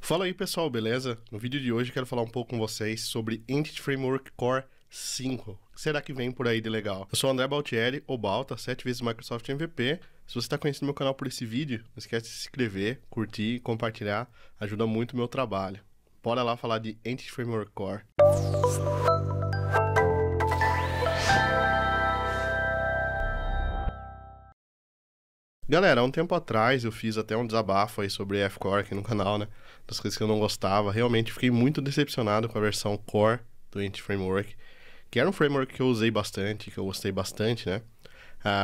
Fala aí pessoal, beleza? No vídeo de hoje eu quero falar um pouco com vocês sobre Entity Framework Core 5. O que será que vem por aí de legal? Eu sou o André Baltieri, ou Balta, 7 vezes Microsoft MVP. Se você está conhecendo meu canal por esse vídeo, não esquece de se inscrever, curtir e compartilhar, ajuda muito o meu trabalho. Bora lá falar de Entity Framework Core. Galera, há um tempo atrás eu fiz até um desabafo aí sobre F-Core aqui no canal, né? Das coisas que eu não gostava. Realmente fiquei muito decepcionado com a versão Core do Entity Framework, que era um framework que eu usei bastante, que eu gostei bastante, né?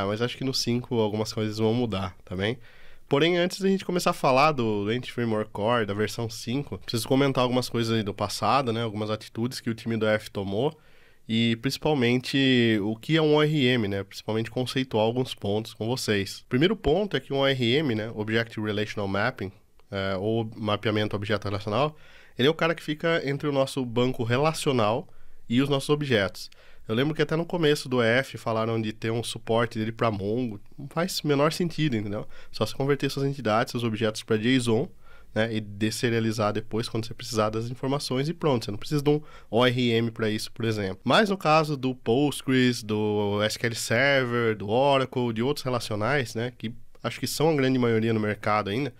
Mas acho que no 5 algumas coisas vão mudar, tá bem? Porém, antes da gente começar a falar do Entity Framework Core, da versão 5, preciso comentar algumas coisas aí do passado, né? Algumas atitudes que o time do F tomou. E principalmente o que é um ORM, né? Principalmente conceituar alguns pontos com vocês. O primeiro ponto é que um ORM, né? Object Relational Mapping, ou mapeamento objeto relacional, ele é o cara que fica entre o nosso banco relacional e os nossos objetos. Eu lembro que até no começo do F falaram de ter um suporte dele para Mongo. Não faz o menor sentido, entendeu? Só se converter suas entidades, seus objetos para JSON, né, e deserializar depois quando você precisar das informações e pronto, você não precisa de um ORM para isso, por exemplo. Mas no caso do Postgres, do SQL Server, do Oracle, de outros relacionais, né, que acho que são a grande maioria no mercado ainda,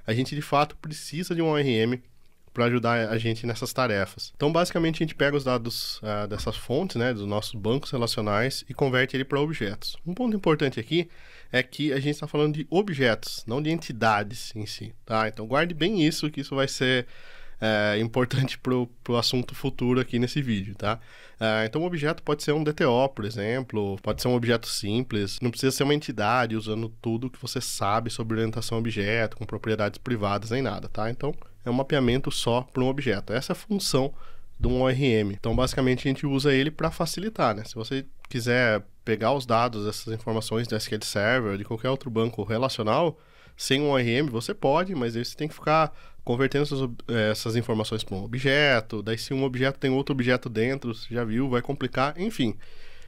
a gente de fato precisa de um ORM para ajudar a gente nessas tarefas. Então, basicamente, a gente pega os dados dessas fontes, né, dos nossos bancos relacionais e converte ele para objetos. Um ponto importante aqui é que a gente está falando de objetos, não de entidades em si, tá? Então, guarde bem isso, que isso vai ser importante para o assunto futuro aqui nesse vídeo, tá? Então, um objeto pode ser um DTO, por exemplo, pode ser um objeto simples, não precisa ser uma entidade usando tudo que você sabe sobre orientação a objeto, com propriedades privadas nem nada, tá? Então, é um mapeamento só para um objeto. Essa é a função de um ORM. Então, basicamente, a gente usa ele para facilitar, né? Se você quiser pegar os dados, essas informações do SQL Server, de qualquer outro banco relacional, sem um ORM, você pode, mas aí você tem que ficar convertendo essas informações para um objeto. Daí, se um objeto tem outro objeto dentro, você já viu, vai complicar. Enfim,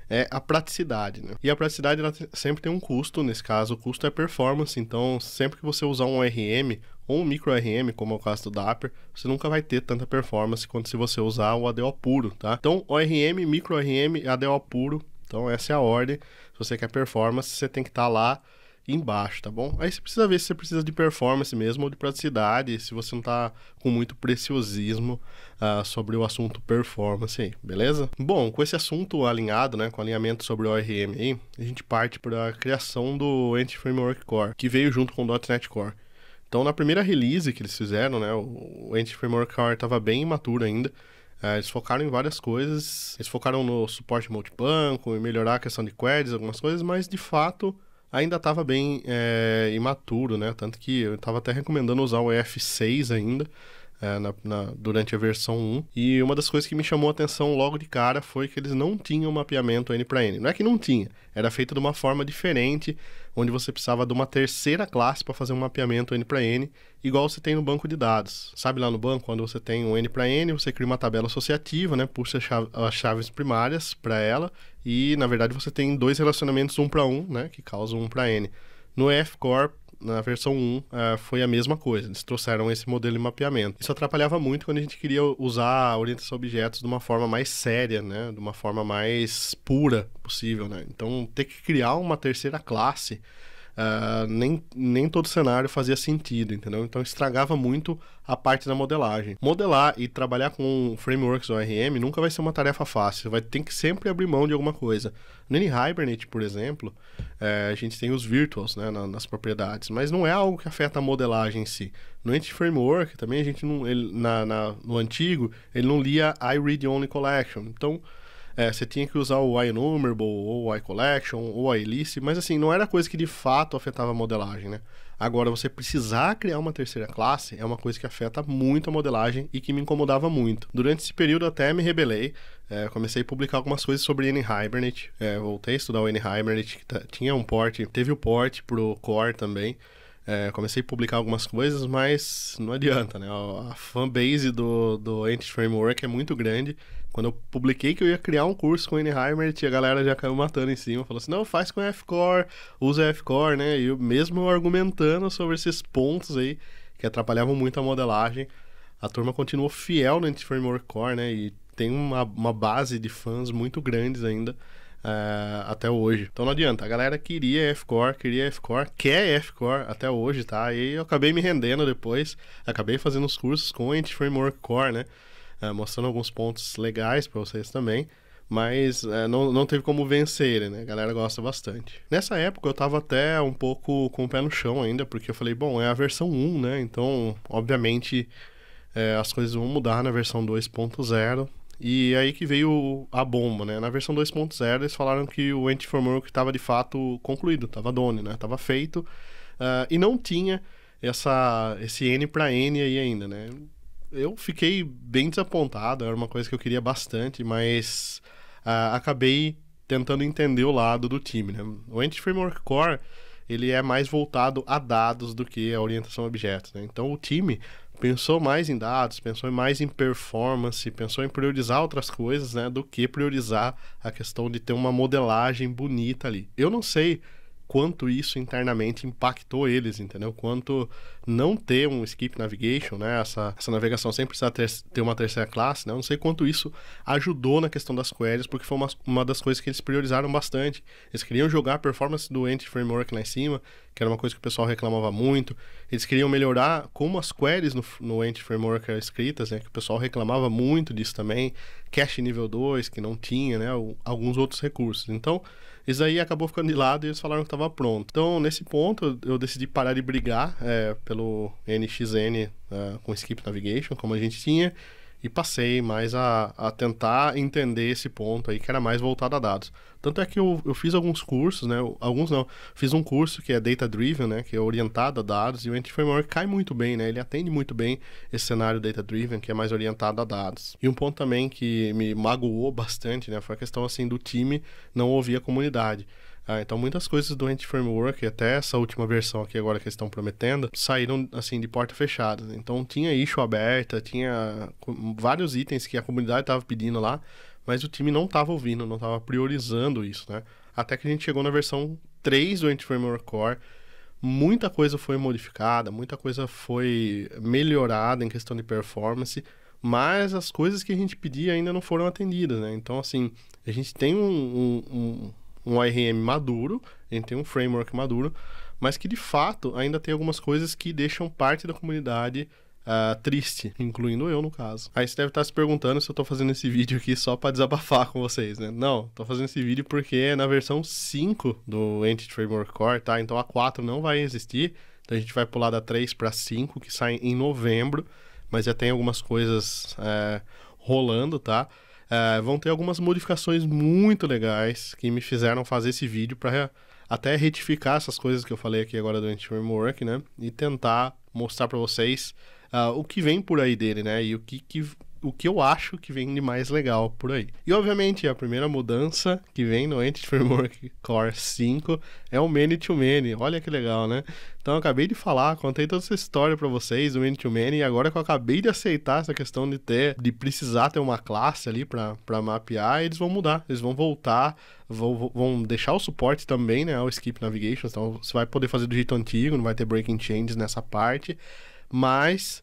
é a praticidade, né? E a praticidade, ela sempre tem um custo. Nesse caso, o custo é performance. Então, sempre que você usar um ORM ou um micro ORM, como é o caso do Dapper, você nunca vai ter tanta performance quanto se você usar o ADO puro, tá? Então, ORM, micro ORM e ADO puro. Então, essa é a ordem. Se você quer performance, você tem que estar lá embaixo, tá bom? Aí você precisa ver se você precisa de performance mesmo ou de praticidade, se você não tá com muito preciosismo sobre o assunto performance aí, beleza? Bom, com esse assunto alinhado, né, com alinhamento sobre o ORM aí, a gente parte para a criação do Entity Framework Core, que veio junto com o .NET Core. Então, na primeira release que eles fizeram, né, o Entity Framework Core estava bem imaturo ainda. Eles focaram em várias coisas, eles focaram no suporte multibanco, em melhorar a questão de queries, algumas coisas, mas de fato ainda estava bem imaturo, né? Tanto que eu estava até recomendando usar o EF6 ainda, durante a versão 1. E uma das coisas que me chamou a atenção logo de cara foi que eles não tinham mapeamento N para N. Não é que não tinha, era feito de uma forma diferente, onde você precisava de uma terceira classe para fazer um mapeamento N para N, igual você tem no banco de dados. Sabe lá no banco, quando você tem um N para N, você cria uma tabela associativa, né? Puxa as chaves primárias para ela, e na verdade você tem dois relacionamentos 1 para 1, né? Que causam 1 para N. No F-Core, na versão 1, foi a mesma coisa. Eles trouxeram esse modelo de mapeamento. Isso atrapalhava muito quando a gente queria usar a orientação a objetos de uma forma mais séria, né? De uma forma mais pura possível, né? Então, ter que criar uma terceira classe, nem todo cenário fazia sentido, entendeu? Então, estragava muito a parte da modelagem. Modelar e trabalhar com frameworks ORM nunca vai ser uma tarefa fácil. Você vai ter que sempre abrir mão de alguma coisa. No N-Hibernate, por exemplo, a gente tem os virtuals, né, nas propriedades, mas não é algo que afeta a modelagem em si. No Entity Framework, também a gente não... no antigo, ele não lia iRead-Only Collection. Então, você tinha que usar o IEnumerable, ou o iCollection, ou a Elise, mas assim, não era coisa que de fato afetava a modelagem, né? Agora, você precisar criar uma terceira classe é uma coisa que afeta muito a modelagem e que me incomodava muito. Durante esse período até me rebelei, comecei a publicar algumas coisas sobre N-Hibernate, voltei a estudar o N-Hibernate, que tinha um port, teve o port pro Core também. Comecei a publicar algumas coisas, mas não adianta, né? A fanbase do Entity Framework é muito grande. Quando eu publiquei que eu ia criar um curso com N-Hibernate, a galera já caiu matando em cima. Falou assim, não, faz com F-Core, usa F-Core, né? E eu mesmo argumentando sobre esses pontos aí, que atrapalhavam muito a modelagem, a turma continuou fiel no Anti-Framework Core, né? E tem uma base de fãs muito grandes ainda até hoje. Então não adianta, a galera queria F-Core, quer F-Core até hoje, tá? E eu acabei me rendendo depois, acabei fazendo os cursos com Anti-Framework Core, né? Mostrando alguns pontos legais para vocês também. Mas não teve como vencer ele, né? A galera gosta bastante. Nessa época eu tava até um pouco com o pé no chão ainda, porque eu falei, bom, é a versão 1, né? Então, obviamente, as coisas vão mudar na versão 2.0. E aí que veio a bomba, né? Na versão 2.0 eles falaram que o Anti-Framework estava de fato concluído, estava done, né? Estava feito e não tinha esse N para N aí ainda, né? Eu fiquei bem desapontado, era uma coisa que eu queria bastante, mas acabei tentando entender o lado do time, né? O Anti-Framework Core, ele é mais voltado a dados do que a orientação a objetos, né? Então o time pensou mais em dados, pensou mais em performance, pensou em priorizar outras coisas, né, do que priorizar a questão de ter uma modelagem bonita ali. Eu não sei quanto isso internamente impactou eles, entendeu? Quanto não ter um skip navigation, né? Essa navegação sem precisar ter uma terceira classe, né? Eu não sei quanto isso ajudou na questão das queries, porque foi uma das coisas que eles priorizaram bastante. Eles queriam jogar a performance do Anti-Framework lá em cima, que era uma coisa que o pessoal reclamava muito. Eles queriam melhorar como as queries no Anti-Framework eram escritas, né? Que o pessoal reclamava muito disso também. Cache nível 2, que não tinha, né? Alguns outros recursos. Então, isso aí acabou ficando de lado e eles falaram que estava pronto. Então, nesse ponto, eu decidi parar de brigar pelo NXN com Skip Navigation, como a gente tinha, e passei mais a tentar entender esse ponto aí, que era mais voltado a dados. Tanto é que eu fiz alguns cursos, né? Alguns não. Fiz um curso que é Data Driven, né? Que é orientado a dados, e o Anti-Framework cai muito bem, né? Ele atende muito bem esse cenário Data Driven, que é mais orientado a dados. E um ponto também que me magoou bastante, né? Foi a questão, assim, do time não ouvir a comunidade. Então, muitas coisas do Anti-Framework, até essa última versão aqui agora que eles estão prometendo, saíram, assim, de porta fechada. Então, tinha issue aberta, tinha vários itens que a comunidade estava pedindo lá, mas o time não estava ouvindo, não estava priorizando isso, né? Até que a gente chegou na versão 3 do Anti-Framework Core, muita coisa foi modificada, muita coisa foi melhorada em questão de performance, mas as coisas que a gente pedia ainda não foram atendidas, né? Então, assim, a gente tem um ORM maduro, a gente tem um framework maduro, mas que de fato ainda tem algumas coisas que deixam parte da comunidade triste, incluindo eu no caso. Aí você deve estar se perguntando se eu estou fazendo esse vídeo aqui só para desabafar com vocês, né? Não, estou fazendo esse vídeo porque é na versão 5 do Anti-Framework Core, tá? Então a 4 não vai existir, então a gente vai pular da 3 para 5, que sai em novembro, mas já tem algumas coisas rolando, tá? Vão ter algumas modificações muito legais que me fizeram fazer esse vídeo para até retificar essas coisas que eu falei aqui agora do Anti-Framework, né? E tentar mostrar para vocês o que vem por aí dele, né? E o que eu acho que vem de mais legal por aí. E, obviamente, a primeira mudança que vem no Anti-Framework Core 5 é o Many-to-Many. Olha que legal, né? Então, eu acabei de falar, contei toda essa história para vocês do Many-to-Many, e agora que eu acabei de aceitar essa questão de precisar ter uma classe ali para mapear, eles vão mudar, eles vão voltar, vão deixar o suporte também, né, ao Skip Navigation. Então, você vai poder fazer do jeito antigo, não vai ter breaking changes nessa parte, mas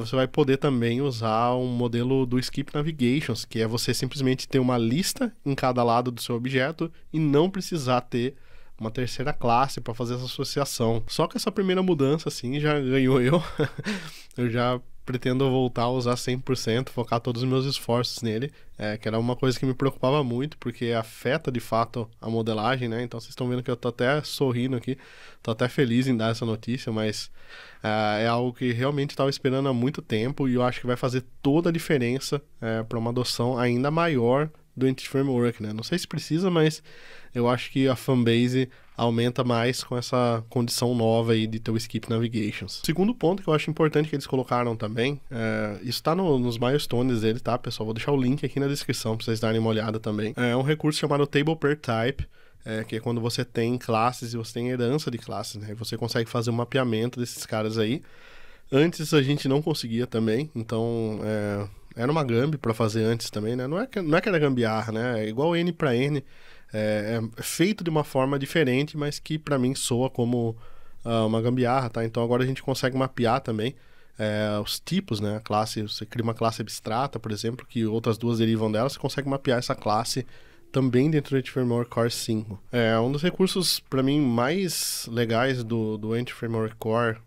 você vai poder também usar um modelo do Skip Navigations, que é você simplesmente ter uma lista em cada lado do seu objeto e não precisar ter uma terceira classe para fazer essa associação. Só que essa primeira mudança, assim, já ganhou eu. Eu já pretendo voltar a usar 100%, focar todos os meus esforços nele, que era uma coisa que me preocupava muito, porque afeta de fato a modelagem, né? Então vocês estão vendo que eu tô até sorrindo aqui, tô até feliz em dar essa notícia, mas é algo que realmente estava esperando há muito tempo e eu acho que vai fazer toda a diferença para uma adoção ainda maior do Anti-Framework, né? Não sei se precisa, mas eu acho que a fanbase aumenta mais com essa condição nova aí de ter o Skip Navigations. Segundo ponto que eu acho importante que eles colocaram também, isso tá nos milestones dele, tá, pessoal? Vou deixar o link aqui na descrição para vocês darem uma olhada também. É um recurso chamado Table Per Type, que é quando você tem classes e você tem herança de classes, né? E você consegue fazer um mapeamento desses caras aí. Antes a gente não conseguia também, então era uma gambi para fazer antes também, né? Não é que era gambiarra, né? É igual N para N, é feito de uma forma diferente, mas que para mim soa como uma gambiarra, tá? Então agora a gente consegue mapear também os tipos, né? A classe, você cria uma classe abstrata, por exemplo, que outras duas derivam dela, você consegue mapear essa classe também dentro do Entity Framework Core 5. Um dos recursos, para mim, mais legais do Entity Framework Core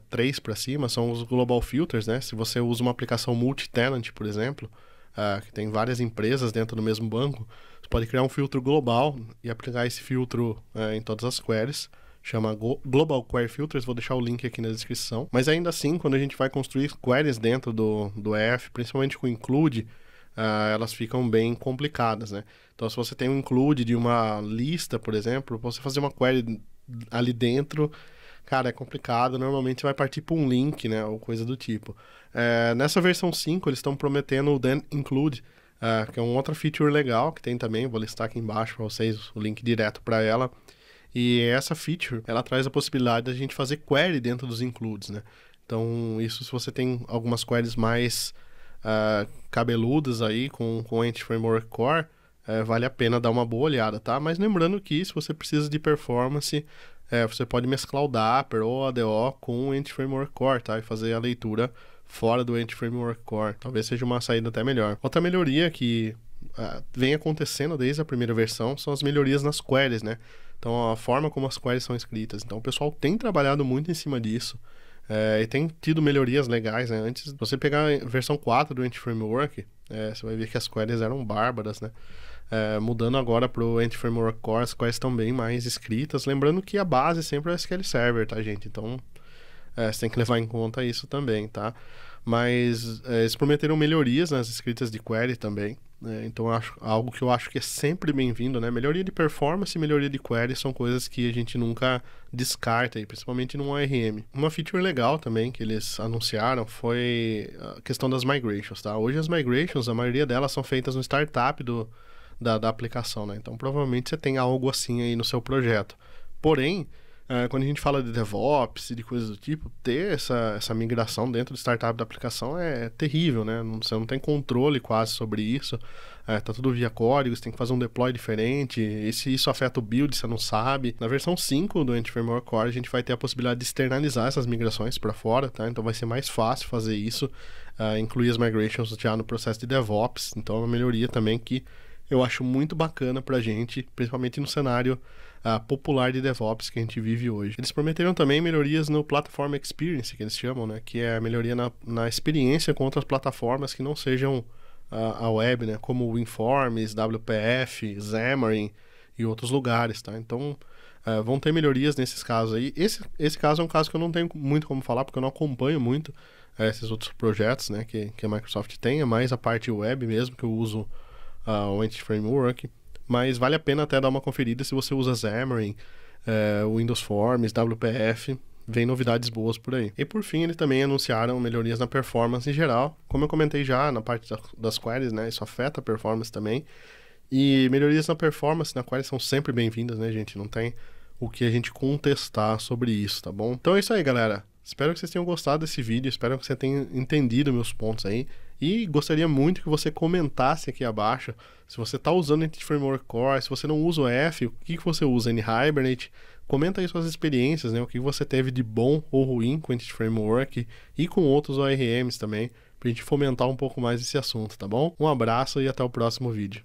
3 para cima são os Global Filters, né? Se você usa uma aplicação multi-tenant, por exemplo, que tem várias empresas dentro do mesmo banco, você pode criar um filtro global e aplicar esse filtro em todas as queries. Chama Global Query Filters, vou deixar o link aqui na descrição. Mas ainda assim, quando a gente vai construir queries dentro do EF, principalmente com include, elas ficam bem complicadas, né? Então, se você tem um include de uma lista, por exemplo, você fazer uma query ali dentro, cara, é complicado. Normalmente você vai partir para um link, né? Ou coisa do tipo. Nessa versão 5, eles estão prometendo o then include, que é uma outra feature legal que tem também. Vou listar aqui embaixo para vocês o link direto para ela. E essa feature, ela traz a possibilidade da gente fazer query dentro dos includes, né? Então, isso se você tem algumas queries mais cabeludas aí com o Entity Framework Core, vale a pena dar uma boa olhada, tá? Mas lembrando que se você precisa de performance, você pode mesclar o Dapper ou a ADO com o Entity Framework Core, tá? E fazer a leitura fora do Entity Framework Core. Talvez seja uma saída até melhor. Outra melhoria que vem acontecendo desde a primeira versão são as melhorias nas queries, né? Então, a forma como as queries são escritas. Então, o pessoal tem trabalhado muito em cima disso. E tem tido melhorias legais, né? Antes, se você pegar a versão 4 do Entity Framework, você vai ver que as queries eram bárbaras, né? Mudando agora para o Entity Framework Core, as queries estão bem mais escritas. Lembrando que a base sempre é o SQL Server, tá, gente? Então, você tem que levar em conta isso também, tá? Mas eles prometeram melhorias nas escritas de query também. Então, algo que eu acho que é sempre bem-vindo, né? Melhoria de performance e melhoria de query são coisas que a gente nunca descarta, principalmente no ORM. Uma feature legal também que eles anunciaram foi a questão das migrations, tá? Hoje as migrations, a maioria delas são feitas no startup da aplicação, né? Então, provavelmente você tem algo assim aí no seu projeto. Porém, quando a gente fala de DevOps e de coisas do tipo, ter essa migração dentro do startup da aplicação é terrível, né? Você não tem controle quase sobre isso. Tá tudo via código, você tem que fazer um deploy diferente. E se isso afeta o build, você não sabe. Na versão 5 do Entity Framework Core, a gente vai ter a possibilidade de externalizar essas migrações para fora, tá? Então vai ser mais fácil fazer isso, incluir as migrations já no processo de DevOps. Então é uma melhoria também que eu acho muito bacana pra gente, principalmente no cenário popular de DevOps que a gente vive hoje. Eles prometeram também melhorias no Platform Experience, que eles chamam, né? Que é a melhoria na experiência com outras plataformas que não sejam a web, né? Como o WinForms, WPF, Xamarin e outros lugares, tá? Então, vão ter melhorias nesses casos aí. Esse caso é um caso que eu não tenho muito como falar, porque eu não acompanho muito esses outros projetos, né? Que a Microsoft tem, é mais a parte web mesmo, que eu uso o Entity Framework. Mas vale a pena até dar uma conferida se você usa Xamarin, Windows Forms, WPF, vem novidades boas por aí. E por fim, eles também anunciaram melhorias na performance em geral. Como eu comentei já na parte das queries, né, isso afeta a performance também. E melhorias na performance na query são sempre bem-vindas, né, gente? Não tem o que a gente contestar sobre isso, tá bom? Então é isso aí, galera. Espero que vocês tenham gostado desse vídeo, espero que você tenha entendido meus pontos aí. E gostaria muito que você comentasse aqui abaixo se você está usando o Entity Framework Core, se você não usa o F, o que você usa, NHibernate. Comenta aí suas experiências, né? O que você teve de bom ou ruim com o Entity Framework e com outros ORMs também, para a gente fomentar um pouco mais esse assunto, tá bom? Um abraço e até o próximo vídeo.